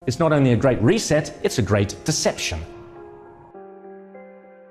It's not only a great reset, it's a great deception.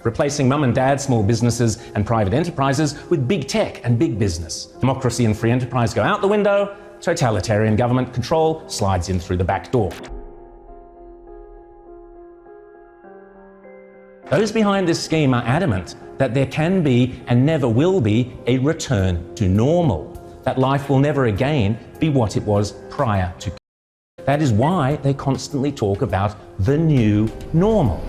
Replacing mum and dad, small businesses and private enterprises with big tech and big business. Democracy and free enterprise go out the window, totalitarian government control slides in through the back door. Those behind this scheme are adamant that there can be and never will be a return to normal, that life will never again be what it was prior to. That is why they constantly talk about the new normal.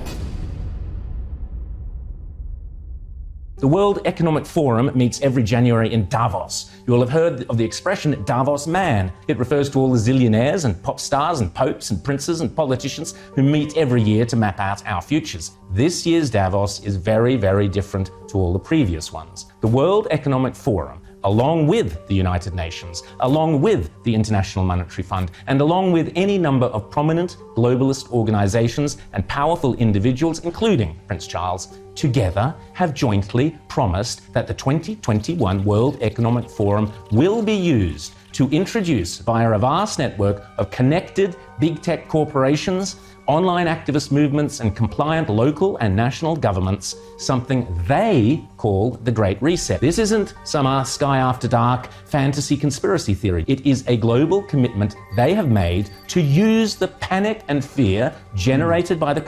The World Economic Forum meets every January in Davos. You will have heard of the expression Davos man. It refers to all the zillionaires and pop stars and popes and princes and politicians who meet every year to map out our futures. This year's Davos is very, very different to all the previous ones. The World Economic Forum, along with the United Nations, along with the International Monetary Fund, and along with any number of prominent globalist organizations and powerful individuals, including Prince Charles, together have jointly promised that the 2021 World Economic Forum will be used to introduce, via a vast network of connected big tech corporations, online activist movements and compliant local and national governments, something they call the Great Reset. This isn't some Sky After Dark fantasy conspiracy theory. It is a global commitment they have made to use the panic and fear generated by the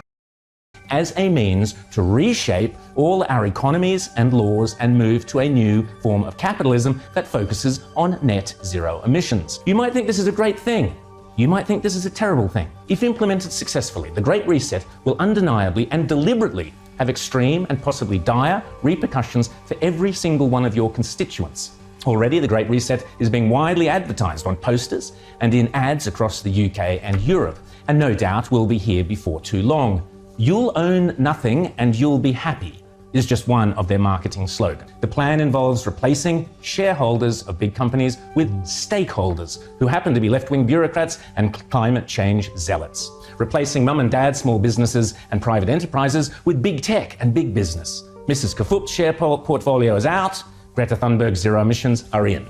as a means to reshape all our economies and laws and move to a new form of capitalism that focuses on net zero emissions. You might think this is a great thing. You might think this is a terrible thing. If implemented successfully, the Great Reset will undeniably and deliberately have extreme and possibly dire repercussions for every single one of your constituents. Already, the Great Reset is being widely advertised on posters and in ads across the UK and Europe, and no doubt will be here before too long. "You'll own nothing and you'll be happy" is just one of their marketing slogans. The plan involves replacing shareholders of big companies with stakeholders who happen to be left-wing bureaucrats and climate change zealots. Replacing mum and dad, small businesses and private enterprises with big tech and big business. Mrs. Kafup's share portfolio is out, Greta Thunberg's zero emissions are in.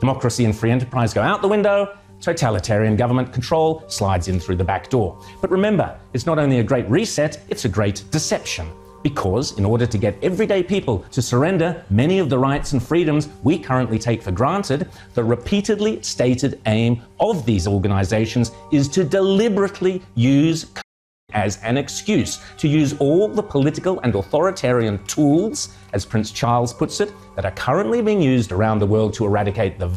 Democracy and free enterprise go out the window, totalitarian government control slides in through the back door. But remember, it's not only a great reset, it's a great deception. Because in order to get everyday people to surrender many of the rights and freedoms we currently take for granted, the repeatedly stated aim of these organizations is to deliberately use as an excuse, to use all the political and authoritarian tools, as Prince Charles puts it, that are currently being used around the world to eradicate the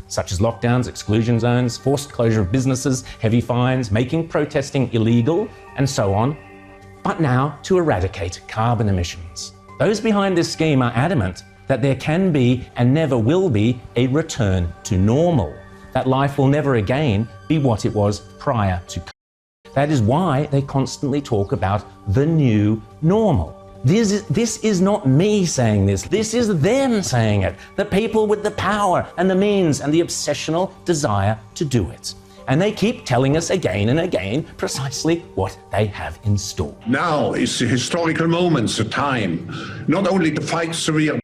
such as lockdowns, exclusion zones, forced closure of businesses, heavy fines, making protesting illegal, and so on, but now to eradicate carbon emissions. Those behind this scheme are adamant that there can be and never will be a return to normal, that life will never again be what it was prior to. That is why they constantly talk about the new normal. This is not me saying this. This is them saying it. The people with the power and the means and the obsessional desire to do it. And they keep telling us again and again precisely what they have in store. Now is the historical moment, the time, not only to fight severe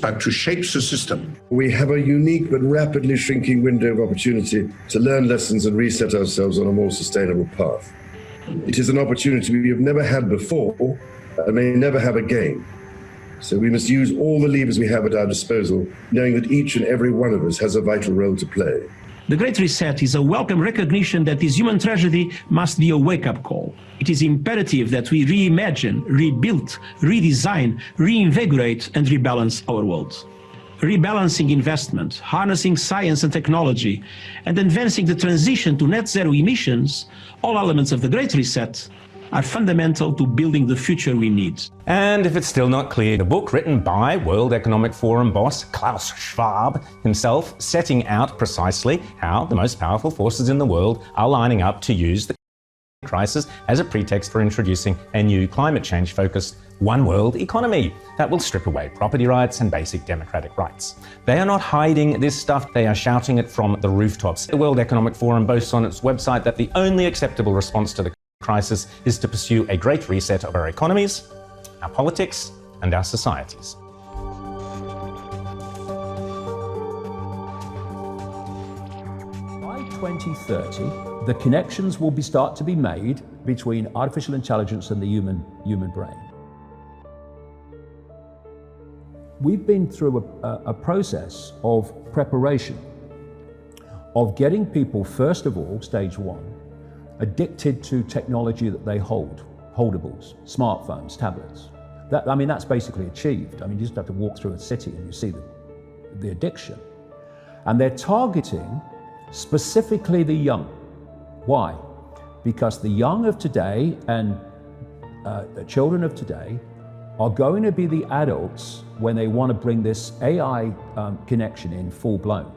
but to shape the system. We have a unique but rapidly shrinking window of opportunity to learn lessons and reset ourselves on a more sustainable path. It is an opportunity we have never had before and may never have again. So we must use all the levers we have at our disposal, knowing that each and every one of us has a vital role to play. The Great Reset is a welcome recognition that this human tragedy must be a wake-up call. It is imperative that we reimagine, rebuild, redesign, reinvigorate and rebalance our world. Rebalancing investment, harnessing science and technology, and advancing the transition to net zero emissions, all elements of the Great Reset, are fundamental to building the future we need. And if it's still not clear, the book written by World Economic Forum boss Klaus Schwab himself, setting out precisely how the most powerful forces in the world are lining up to use the crisis as a pretext for introducing a new climate change-focused one world economy that will strip away property rights and basic democratic rights. They are not hiding this stuff, they are shouting it from the rooftops. The World Economic Forum boasts on its website that the only acceptable response to the crisis is to pursue a great reset of our economies, our politics, and our societies. By 2030, the connections will start to be made between artificial intelligence and the human brain. We've been through a process of preparation, of getting people, first of all, stage one, addicted to technology that they hold, holdables, smartphones, tablets. That's basically achieved. You just have to walk through a city and you see the addiction. And they're targeting specifically the young. Why? Because the young of today and the children of today are going to be the adults when they want to bring this AI connection in full blown.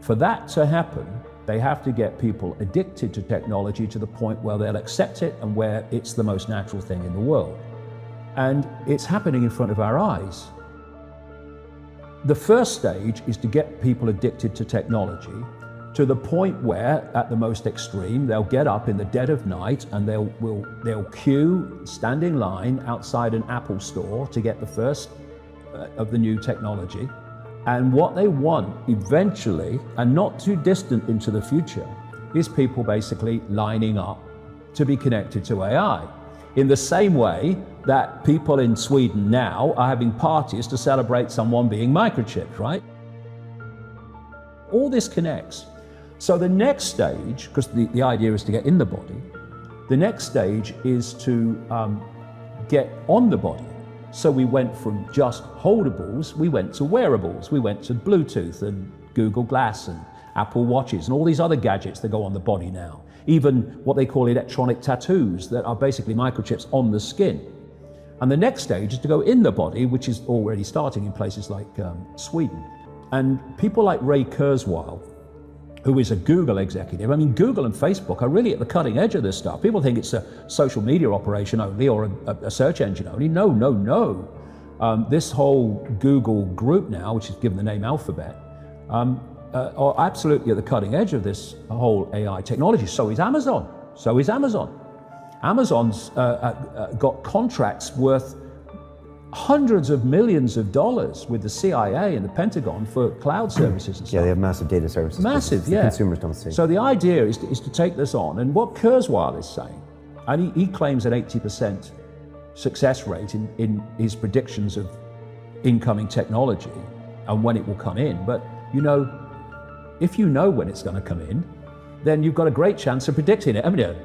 For that to happen, they have to get people addicted to technology to the point where they'll accept it and where it's the most natural thing in the world. And it's happening in front of our eyes. The first stage is to get people addicted to technology to the point where, at the most extreme, they'll get up in the dead of night and they'll queue, stand in line outside an Apple store to get the first of the new technology. And what they want eventually, and not too distant into the future, is people basically lining up to be connected to AI. In the same way that people in Sweden now are having parties to celebrate someone being microchipped, right? All this connects. So the next stage, because the idea is to get in the body, the next stage is to get on the body. So we went from just holdables, we went to wearables, we went to Bluetooth and Google Glass and Apple Watches and all these other gadgets that go on the body now. Even what they call electronic tattoos that are basically microchips on the skin. And the next stage is to go in the body, which is already starting in places like Sweden. And people like Ray Kurzweil, who is a Google executive. Google and Facebook are really at the cutting edge of this stuff. People think it's a social media operation only or a search engine only. No. This whole Google group now, which is given the name Alphabet, are absolutely at the cutting edge of this whole AI technology. So is Amazon. Amazon's got contracts worth hundreds of millions of dollars with the CIA and the Pentagon for cloud services and stuff. Yeah, they have massive data services. Massive, yeah. Consumers don't see. So the idea is to take this on, and what Kurzweil is saying, and he claims an 80% success rate in his predictions of incoming technology and when it will come in. But if you know when it's going to come in, then you've got a great chance of predicting it, haven't you?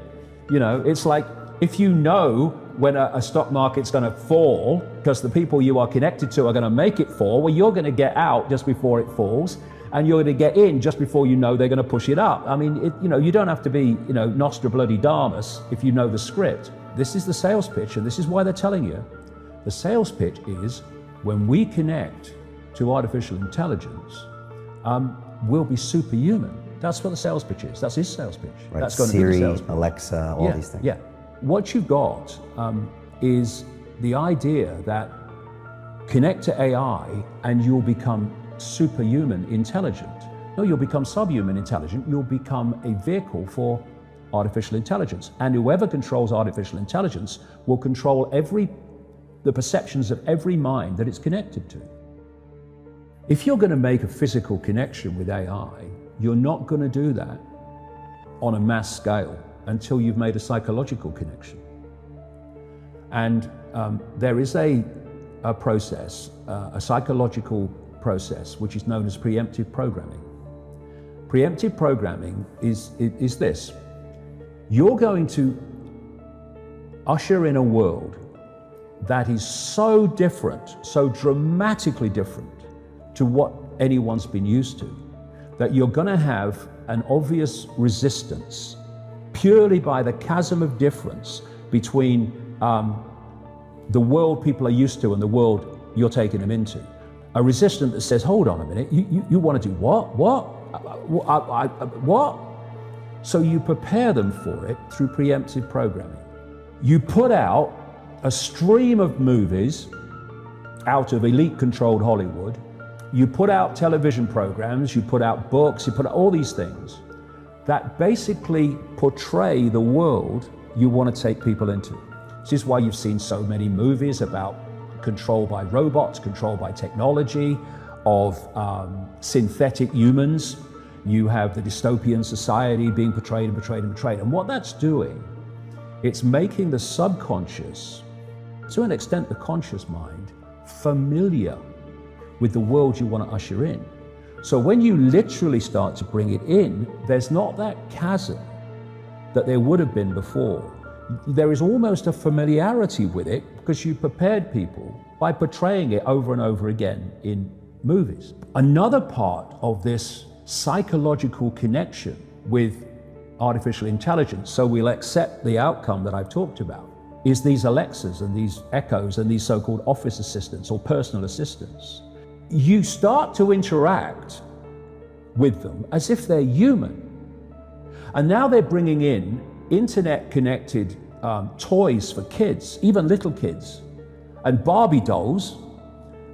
It's like if you know when a stock market's going to fall because the people you are connected to are going to make it fall, well, you're going to get out just before it falls, and you're going to get in just before you know they're going to push it up. You don't have to be, Nostradamus if you know the script. This is the sales pitch, and this is why they're telling you. The sales pitch is when we connect to artificial intelligence, we'll be superhuman. That's what the sales pitch is. That's his sales pitch. Right. That's going Siri, to be the sales pitch. Alexa, all these things. Yeah. What you've got is the idea that connect to AI and you'll become superhuman intelligent. No, you'll become subhuman intelligent. You'll become a vehicle for artificial intelligence. And whoever controls artificial intelligence will control the perceptions of every mind that it's connected to. If you're going to make a physical connection with AI, you're not going to do that on a mass scale until you've made a psychological connection. And there is a process, a psychological process, which is known as preemptive programming. Preemptive programming is this. You're going to usher in a world that is so different, so dramatically different to what anyone's been used to, that you're going to have an obvious resistance purely by the chasm of difference between the world people are used to and the world you're taking them into. A resistance that says, hold on a minute, you want to do what? What? So you prepare them for it through preemptive programming. You put out a stream of movies out of elite-controlled Hollywood. You put out television programs, you put out books, you put out all these things that basically portray the world you want to take people into. This is why you've seen so many movies about control by robots, control by technology, of synthetic humans. You have the dystopian society being portrayed and portrayed and portrayed. And what that's doing, it's making the subconscious, to an extent the conscious mind, familiar with the world you want to usher in. So when you literally start to bring it in, there's not that chasm that there would have been before. There is almost a familiarity with it because you prepared people by portraying it over and over again in movies. Another part of this psychological connection with artificial intelligence, so we'll accept the outcome that I've talked about, is these Alexas and these Echoes and these so-called office assistants or personal assistants. You start to interact with them as if they're human. And now they're bringing in internet-connected toys for kids, even little kids, and Barbie dolls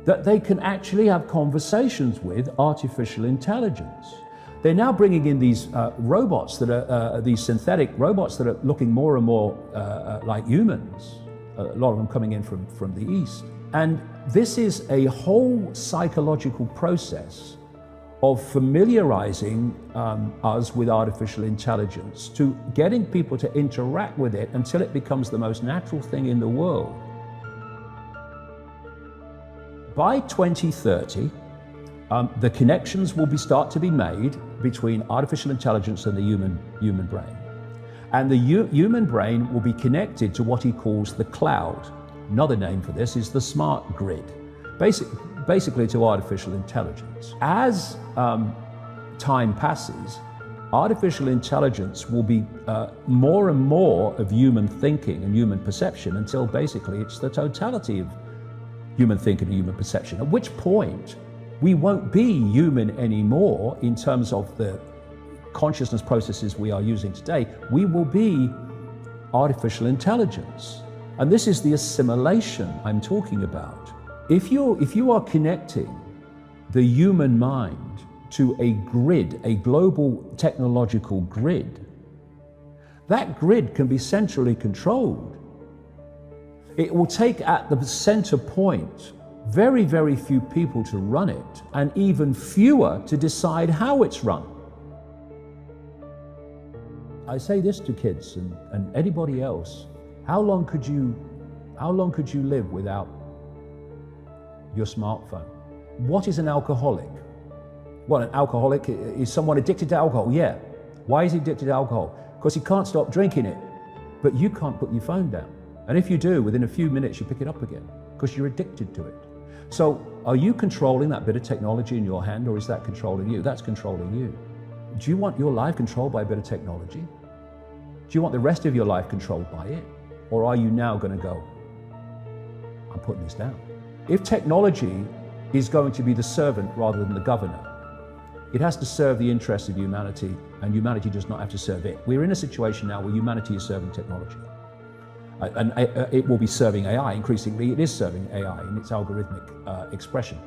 that they can actually have conversations with artificial intelligence. They're now bringing in these robots that are these synthetic robots that are looking more and more like humans, a lot of them coming in from the East. And this is a whole psychological process of familiarizing us with artificial intelligence, to getting people to interact with it until it becomes the most natural thing in the world. By 2030, the connections will start to be made between artificial intelligence and the human brain. And the human brain will be connected to what he calls the cloud. Another name for this is the smart grid, basically to artificial intelligence. As time passes, artificial intelligence will be more and more of human thinking and human perception until basically it's the totality of human thinking and human perception, at which point we won't be human anymore in terms of the consciousness processes we are using today. We will be artificial intelligence. And this is the assimilation I'm talking about. If you are connecting the human mind to a grid, a global technological grid, that grid can be centrally controlled. It will take at the center point very, very few people to run it, and even fewer to decide how it's run. I say this to kids and anybody else, how long could you live without your smartphone? What is an alcoholic? Well, an alcoholic is someone addicted to alcohol, yeah. Why is he addicted to alcohol? Because he can't stop drinking it, but you can't put your phone down. And if you do, within a few minutes, you pick it up again because you're addicted to it. So are you controlling that bit of technology in your hand, or is that controlling you? That's controlling you. Do you want your life controlled by a bit of technology? Do you want the rest of your life controlled by it? Or are you now going to go, I'm putting this down? If technology is going to be the servant rather than the governor, it has to serve the interests of humanity, and humanity does not have to serve it. We're in a situation now where humanity is serving technology. And it will be serving AI. Increasingly, it is serving AI in its algorithmic expression.